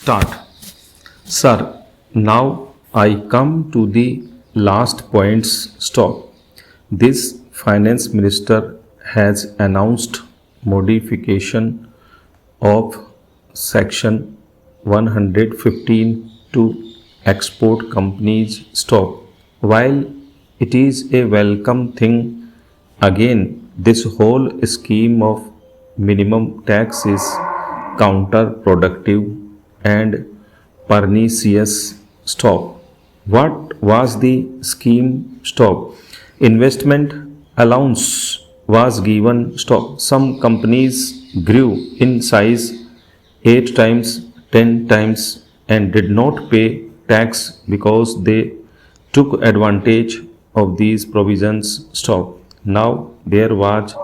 Start. Sir, now I come to the last points. Stop. This finance minister has announced modification of section 115 to export companies. Stop. While it is a welcome thing, again, this whole scheme of minimum tax is counterproductive and pernicious. Stop. What was the scheme? Stop. Investment allowance was given. Stop. Some companies grew in size 8 times, 10 times and did not pay tax because they took advantage of these provisions. Stop. Now there was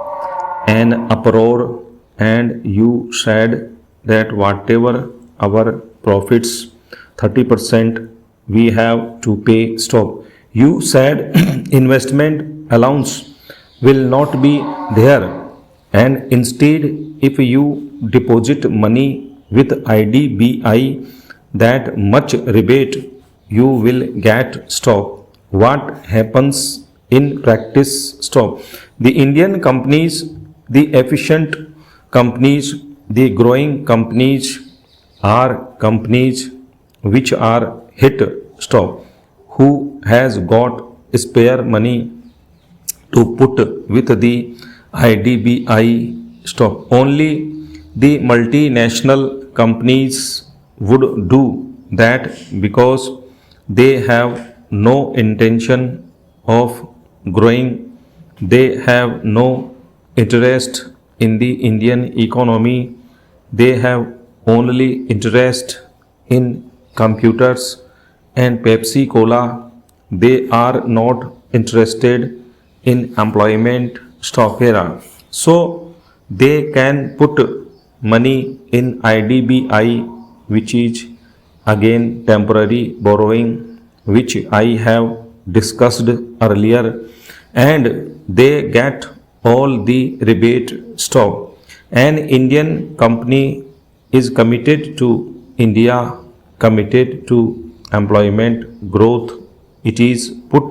an uproar and you said that whatever our profits 30% we have to pay. Stop. You said investment allowance will not be there and instead if you deposit money with IDBI that much rebate you will get. Stop. What happens in practice? Stop. The Indian companies, the efficient companies, the growing companies are companies which are hit. Stop. Who has got spare money to put with the IDBI? Stop. Only the multinational companies would do that because they have no intention of growing. They have no interest in the Indian economy. They have only interest in computers and Pepsi Cola. They are not interested in employment. Stop here. So they can put money in IDBI, which is again temporary borrowing, which I have discussed earlier, and they get all the rebate. Stop. An Indian company is committed to India, committed to employment growth. It is put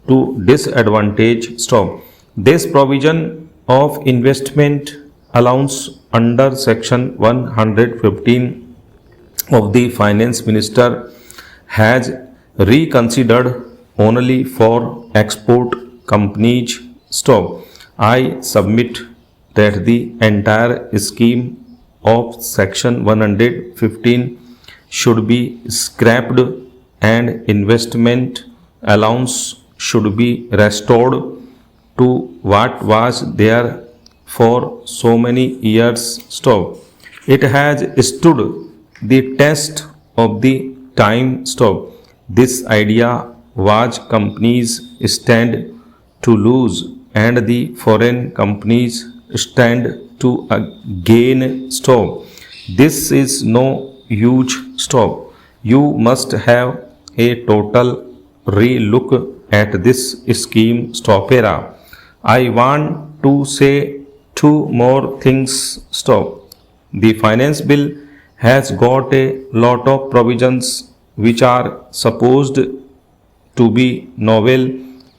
to disadvantage. Stop. This provision of investment allowance under section 115 of the finance minister has reconsidered only for export companies. Stop. I submit that the entire scheme of section 115 should be scrapped and investment allowance should be restored to what was there for so many years. Stop. It has stood the test of the time. Stop. This idea was companies stand to lose and the foreign companies stand to gain. Stop. This is no huge. Stop. You must have a total re-look at this scheme. Stop era. I want to say two more things. Stop. The finance bill has got a lot of provisions which are supposed to be novel,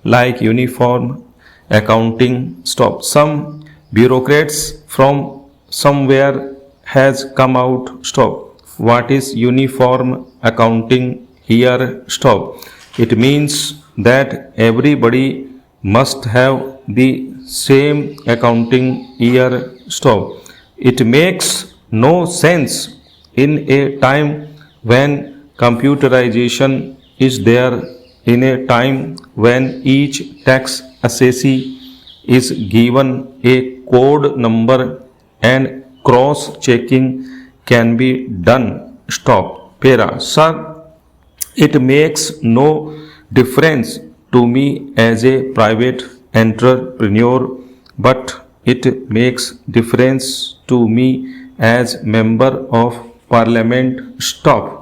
like uniform accounting. Stop. Some bureaucrats from somewhere has come out. Stop. What is uniform accounting here? Stop. It means that everybody must have the same accounting year. Stop. It makes no sense in a time when computerization is there, in a time when each tax assessee is given a code number and cross checking can be done. Stop. Para. Sir, it makes no difference to me as a private entrepreneur, but it makes difference to me as member of parliament. Stop.